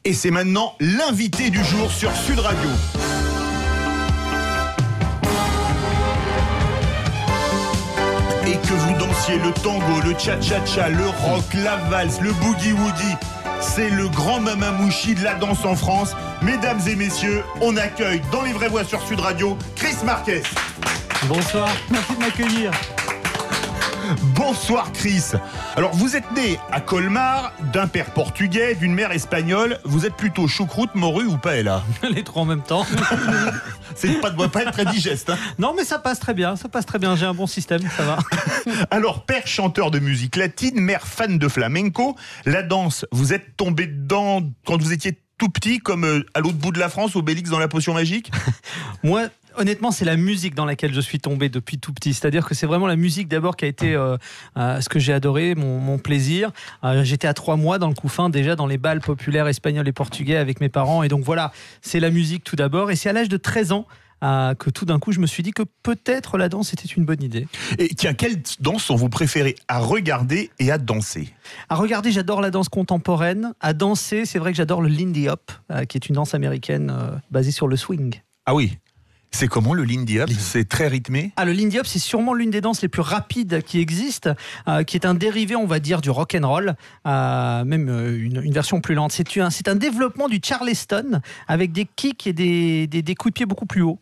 Et c'est maintenant l'invité du jour sur Sud Radio. Et que vous dansiez le tango, le cha-cha-cha, le rock, la valse, le boogie-woogie, c'est le grand mamamouchi de la danse en France. Mesdames et messieurs, on accueille dans Les Vraies Voix sur Sud Radio, Chris Marquez. Bonsoir, merci de m'accueillir. Bonsoir Chris. Alors vous êtes né à Colmar, d'un père portugais, d'une mère espagnole. Vous êtes plutôt choucroute, morue ou paella? Les trois en même temps. Ça ne doit pas être très digeste. Hein. Non mais ça passe très bien, j'ai un bon système, ça va. Alors père chanteur de musique latine, mère fan de flamenco. La danse, vous êtes tombé dedans quand vous étiez tout petit, comme à l'autre bout de la France, Obélix dans la potion magique? Moi, honnêtement, c'est la musique dans laquelle je suis tombé depuis tout petit. C'est-à-dire que c'est vraiment la musique d'abord qui a été ce que j'ai adoré, mon plaisir. J'étais à 3 mois dans le couffin, déjà dans les bals populaires espagnols et portugais avec mes parents. Et donc voilà, c'est la musique tout d'abord. Et c'est à l'âge de 13 ans que tout d'un coup, je me suis dit que peut-être la danse était une bonne idée. Et tiens, quelle danse sont vous préférez à regarder et à danser? À regarder, j'adore la danse contemporaine. À danser, c'est vrai que j'adore le Lindy Hop, qui est une danse américaine basée sur le swing. Ah oui. C'est comment le Lindy Hop? C'est très rythmé? Le Lindy Hop, c'est sûrement l'une des danses les plus rapides qui existent, qui est un dérivé, on va dire, du rock'n'roll, même une version plus lente. C'est un développement du Charleston avec des kicks et des coups de pied beaucoup plus hauts.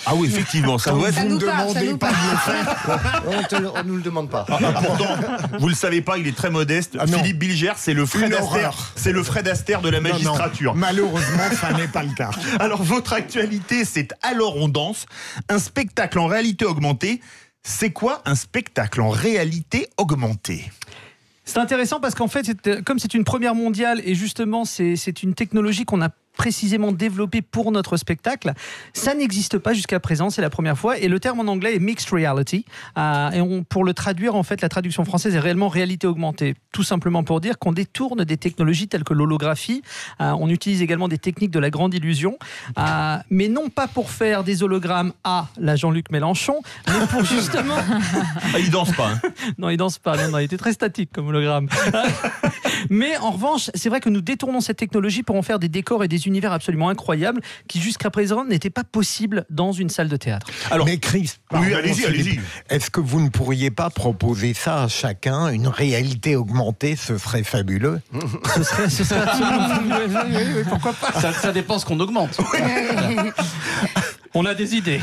Ah oui, effectivement, ça doit être... Vous ne demandez pas de le faire. On ne nous le demande pas. Pourtant, vous le savez pas, il est très modeste. Philippe Bilger, c'est le Fred Astaire. C'est le Fred Astaire de la magistrature. Non. Malheureusement, ça n'est pas le cas. Alors, votre actualité, c'est Alors on danse, un spectacle en réalité augmentée. C'est quoi un spectacle en réalité augmentée? C'est intéressant parce qu'en fait, comme c'est une première mondiale et justement, c'est une technologie qu'on a précisément développé pour notre spectacle. Ça n'existe pas jusqu'à présent, c'est la première fois. Et le terme en anglais est mixed reality. Pour le traduire, en fait, la traduction française est réellement réalité augmentée. Tout simplement pour dire qu'on détourne des technologies telles que l'holographie. On utilise également des techniques de la grande illusion. Mais non pas pour faire des hologrammes à la Jean-Luc Mélenchon, mais pour justement... il danse pas. Hein. Non, il danse pas. Non, il était très statique comme hologramme. Mais en revanche, c'est vrai que nous détournons cette technologie pour en faire des décors et des univers absolument incroyables qui jusqu'à présent n'étaient pas possibles dans une salle de théâtre. Alors, mais Chris, oui, allez-y. Est-ce que vous ne pourriez pas proposer ça à chacun, une réalité augmentée? Ce serait fabuleux. Ce serait absolument fabuleux. Oui, pourquoi pas? Ça dépend ce qu'on augmente. On a des idées.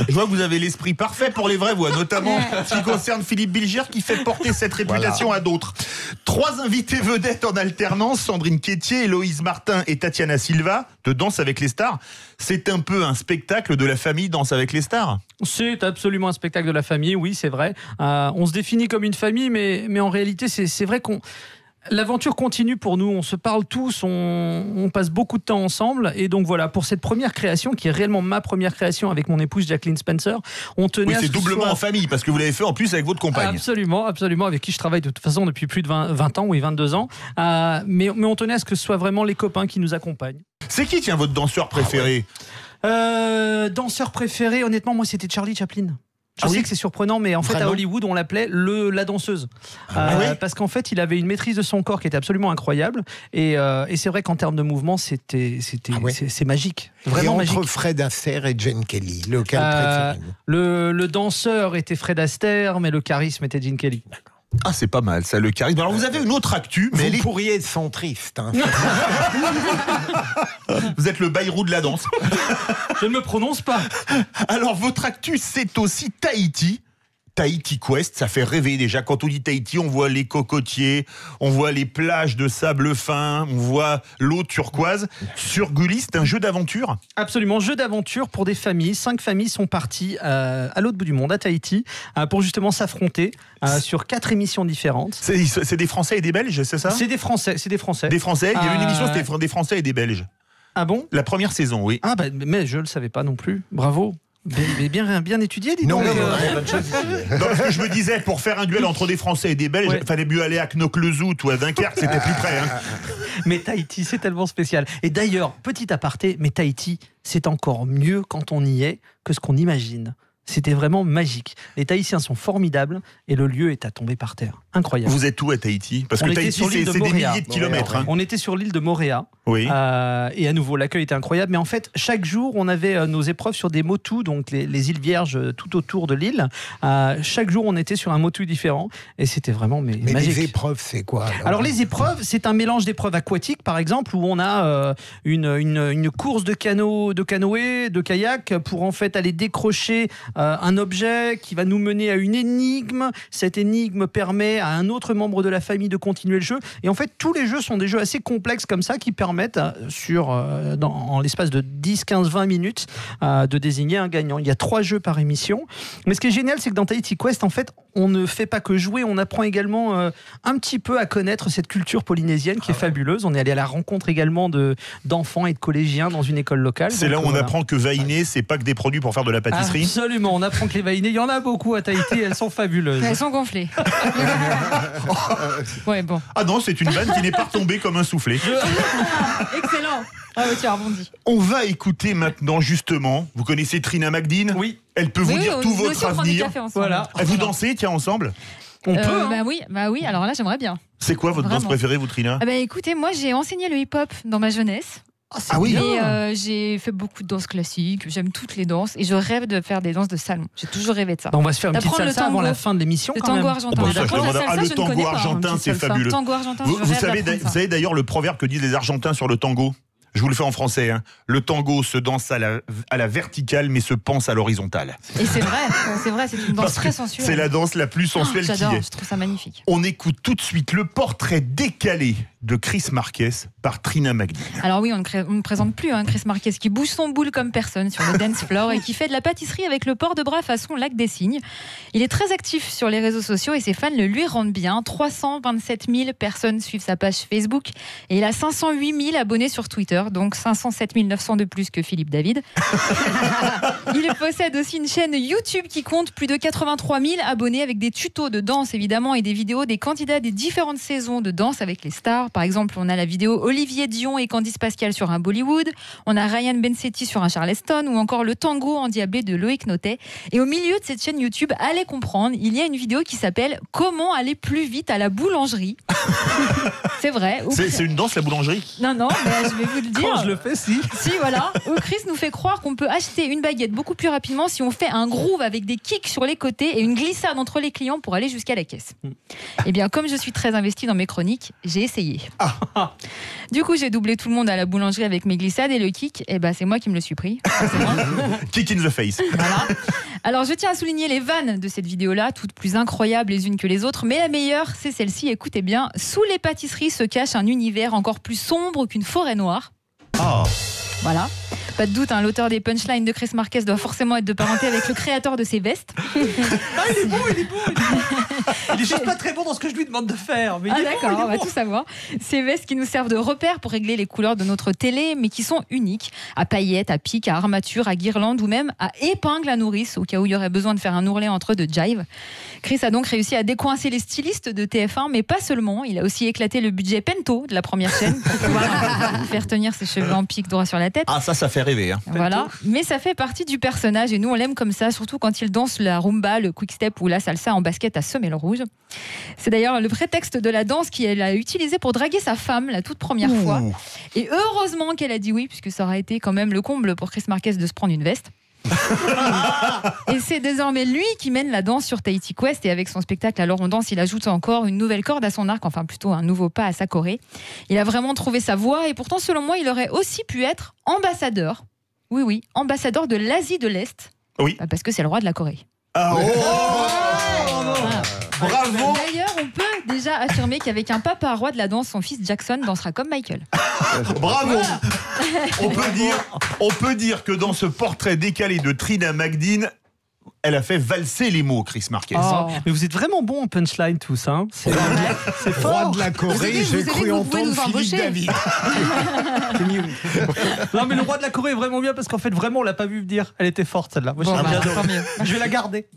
Je vois que vous avez l'esprit parfait pour les vraies voix, notamment ce qui concerne Philippe Bilger qui fait porter cette réputation à d'autres. 3 invités vedettes en alternance, Sandrine Quétier, Héloïse Martin et Tatiana Silva, de Danse avec les stars. C'est un peu un spectacle de la famille Danse avec les stars. C'est absolument un spectacle de la famille, oui, c'est vrai. On se définit comme une famille, mais en réalité, c'est vrai qu'on... L'aventure continue pour nous, on se parle tous, on passe beaucoup de temps ensemble et donc voilà, pour cette première création qui est réellement ma première création avec mon épouse Jacqueline Spencer, on tenait à c'est doublement en famille parce que vous l'avez fait en plus avec votre compagne. Absolument, avec qui je travaille de toute façon depuis plus de 20 ans, oui 22 ans, mais on tenait à ce que ce soit vraiment les copains qui nous accompagnent. C'est qui, tiens, votre danseur préféré? Danseur préféré, honnêtement, moi c'était Charlie Chaplin. Je sais que c'est surprenant, mais en fait, à Hollywood, on l'appelait la danseuse. Parce qu'en fait, il avait une maîtrise de son corps qui était absolument incroyable. Et c'est vrai qu'en termes de mouvement, c'est magique. Vraiment magique. Entre Fred Astaire et Gene Kelly, lequel préférez-vous? Le danseur était Fred Astaire, mais le charisme était Gene Kelly. D'accord. Ah, c'est pas mal, ça, le charisme. Alors, vous avez une autre actu, mais vous pourriez être centriste. Hein. Vous êtes le Bayrou de la danse. Je ne me prononce pas. Alors, votre actu, c'est aussi Tahiti. Tahiti Quest, ça fait rêver déjà. Quand on dit Tahiti, on voit les cocotiers, on voit les plages de sable fin, on voit l'eau turquoise. Sur Gulli, c'est un jeu d'aventure? Absolument, jeu d'aventure pour des familles. 5 familles sont parties à l'autre bout du monde, à Tahiti, pour justement s'affronter sur 4 émissions différentes. C'est des Français et des Belges, c'est ça? C'est des Français. Des Français, il y avait une émission, c'était des Français et des Belges. Ah bon? La première saison, oui. Ah mais je le savais pas non plus. Bravo. Bien étudié, dis donc. Non, parce que je me disais, pour faire un duel entre des Français et des Belges, il fallait mieux aller à Knokke-le-Zout ou à Dunkerque, c'était plus près. Hein. Mais Tahiti, c'est tellement spécial. Et d'ailleurs, petit aparté, mais Tahiti, c'est encore mieux quand on y est que ce qu'on imagine. C'était vraiment magique. Les Tahitiens sont formidables et le lieu est à tomber par terre. Incroyable. Vous êtes où à Tahiti? Parce que Tahiti, c'est des milliers de kilomètres. On était sur l'île de Moorea. Oui. Et à nouveau, l'accueil était incroyable. Mais en fait, chaque jour, on avait nos épreuves sur des motus, donc les îles Vierges tout autour de l'île. Chaque jour, on était sur un motu différent. Et c'était vraiment magique. Les épreuves, c'est quoi alors les épreuves, c'est un mélange d'épreuves aquatiques, par exemple, où on a une course de canoë, de kayak, pour en fait aller décrocher un objet qui va nous mener à une énigme. Cette énigme permet à un autre membre de la famille de continuer le jeu. Et en fait, tous les jeux sont des jeux assez complexes comme ça qui permettent, en l'espace de 10, 15, 20 minutes, de désigner un gagnant. Il y a 3 jeux par émission. Mais ce qui est génial, c'est que dans Tahiti Quest, en fait, on ne fait pas que jouer, on apprend également un petit peu à connaître cette culture polynésienne qui est fabuleuse. On est allé à la rencontre également d'enfants et de collégiens dans une école locale. C'est là où on apprend que Vainé, c'est pas que des produits pour faire de la pâtisserie. Absolument, on apprend que les Vainé, il y en a beaucoup à Tahiti, elles sont fabuleuses. Elles sont gonflées. Ouais, bon. Ah non, c'est une vanne qui n'est pas retombée comme un soufflet. Excellent. Ah oui, tu as rebondi. On va écouter maintenant justement, vous connaissez Trina McDean? Oui. Elle peut vous dire tout votre avenir. Voilà. Vous dansez, tiens, ensemble? On peut. Bah oui, alors là j'aimerais bien. C'est quoi votre danse préférée, vous, Trina? Écoutez, moi j'ai enseigné le hip-hop dans ma jeunesse. Ah oui. Et j'ai fait beaucoup de danses classiques, j'aime toutes les danses et je rêve de faire des danses de salon. J'ai toujours rêvé de ça. On va se faire une petite D'apprendre salsa avant la fin de l'émission. Le tango argentin. Le tango argentin, c'est fabuleux. Le tango argentin, vous savez d'ailleurs le proverbe que disent les Argentins sur le tango? Je vous le fais en français. Hein. Le tango se danse à la verticale, mais se pense à l'horizontale. Et c'est vrai, c'est une danse très sensuelle. C'est la danse la plus sensuelle qui j'adore, est. je trouve ça magnifique. On écoute tout de suite le portrait décalé de Chris Marquez par Trina McDean. Alors oui, on ne présente plus Chris Marquez qui bouge son boule comme personne sur le dance floor et qui fait de la pâtisserie avec le port de bras façon Lac des Cygnes. Il est très actif sur les réseaux sociaux et ses fans le lui rendent bien. 327 000 personnes suivent sa page Facebook et il a 508 000 abonnés sur Twitter, donc 507 900 de plus que Philippe David. Il possède aussi une chaîne YouTube qui compte plus de 83 000 abonnés avec des tutos de danse évidemment et des vidéos des candidats des différentes saisons de danse avec les stars. Par exemple, on a la vidéo Olivier Dion et Candice Pascal sur un Bollywood, on a Ryan Bensetti sur un Charleston ou encore le tango endiablé de Loïc Notet. Et au milieu de cette chaîne YouTube, allez comprendre, il y a une vidéo qui s'appelle Comment aller plus vite à la boulangerie. C'est vrai. C'est une danse, la boulangerie? Non, mais je vais vous le dire. Quand je le fais, si. Si, voilà. Où Chris nous fait croire qu'on peut acheter une baguette beaucoup plus rapidement si on fait un groove avec des kicks sur les côtés et une glissade entre les clients pour aller jusqu'à la caisse. Eh bien, comme je suis très investie dans mes chroniques, j'ai essayé. Du coup, j'ai doublé tout le monde à la boulangerie avec mes glissades et le kick, c'est moi qui me le suis pris. Kick in the face. Voilà. Alors, je tiens à souligner les vannes de cette vidéo-là, toutes plus incroyables les unes que les autres, mais la meilleure, c'est celle-ci. Écoutez bien, sous les pâtisseries se cache un univers encore plus sombre qu'une forêt noire. Voilà. Pas de doute, l'auteur des punchlines de Chris Marquez doit forcément être de parenté avec le créateur de ces vestes. Il est bon. Il est juste pas très bon dans ce que je lui demande de faire. Mais d'accord, on va tout savoir. Ces vestes qui nous servent de repères pour régler les couleurs de notre télé, mais qui sont uniques. À paillettes, à pics, à armatures, à guirlandes ou même à épingles à nourrice, au cas où il y aurait besoin de faire un ourlet entre deux jive. Chris a donc réussi à décoincer les stylistes de TF1, mais pas seulement. Il a aussi éclaté le budget Pento de la première chaîne pour pouvoir faire tenir ses cheveux en pique droit sur la tête. Ah, ça fait rêver. Hein. Voilà, mais ça fait partie du personnage et nous on l'aime comme ça, surtout quand il danse la rumba, le quick-step ou la salsa en basket à semelle rouge. C'est d'ailleurs le prétexte de la danse qu'elle a utilisé pour draguer sa femme la toute première fois. Et heureusement qu'elle a dit oui, puisque ça aurait été quand même le comble pour Chris Marquez de se prendre une veste. Et c'est désormais lui qui mène la danse sur Tahiti Quest et avec son spectacle Alors on danse, il ajoute encore une nouvelle corde à son arc, enfin plutôt un nouveau pas à sa choré. Il a vraiment trouvé sa voie et pourtant selon moi il aurait aussi pu être ambassadeur. Oui, ambassadeur de l'Asie de l'Est. Oui. Parce que c'est le roi de la Corée. Bravo. D'ailleurs, on peut déjà affirmer qu'avec un papa roi de la danse, son fils Jackson dansera comme Michael. Bravo. On peut dire que dans ce portrait décalé de Trina McDean, elle a fait valser les mots, Chris Marquez. Mais vous êtes vraiment bon en punchline tous, hein. C'est roi de la Corée, j'ai cru entendre Philippe David. Non mais le roi de la Corée est vraiment bien parce qu'en fait vraiment on l'a pas vu venir. Elle était forte celle-là. Moi, je vais la garder.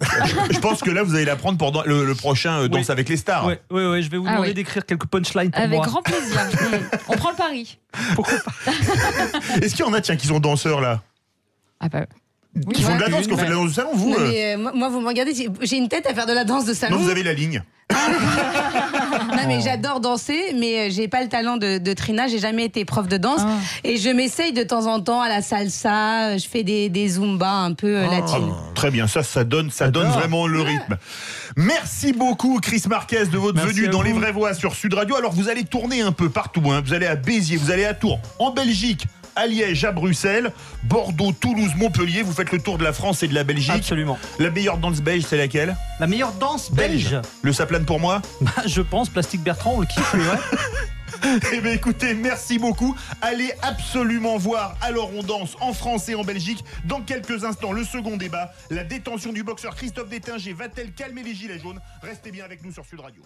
Je pense que là vous allez la prendre pour le prochain Danse avec les stars. Oui, je vais vous demander d'écrire quelques punchlines pour avec moi. Avec grand plaisir. On prend le pari. Pourquoi pas? Est-ce qu'il y en a qui sont danseurs là? qui font de la danse, qui ont fait de la danse de salon, vous. Non, mais, moi, vous me regardez, j'ai une tête à faire de la danse de salon. Non, vous avez la ligne. Non, mais j'adore danser, mais j'ai pas le talent de Trina. J'ai jamais été prof de danse. Et je m'essaye de temps en temps à la salsa. Je fais des zumba un peu latines. Très bien, ça donne vraiment le rythme. Merci beaucoup, Chris Marquez, de votre venue dans Les Vraies Voix sur Sud Radio. Alors, vous allez tourner un peu partout. Vous allez à Béziers, vous allez à Tours, en Belgique, à Liège, à Bruxelles, Bordeaux, Toulouse, Montpellier. Vous faites le tour de la France et de la Belgique. Absolument. La meilleure danse belge, c'est laquelle? La meilleure danse belge. Le Saplane pour moi? Je pense, Plastique Bertrand, on le kiffe, ouais. Eh bien écoutez, merci beaucoup. Allez absolument voir Alors on danse en France et en Belgique. Dans quelques instants, le second débat. La détention du boxeur Christophe Détinger va-t-elle calmer les gilets jaunes? Restez bien avec nous sur Sud Radio.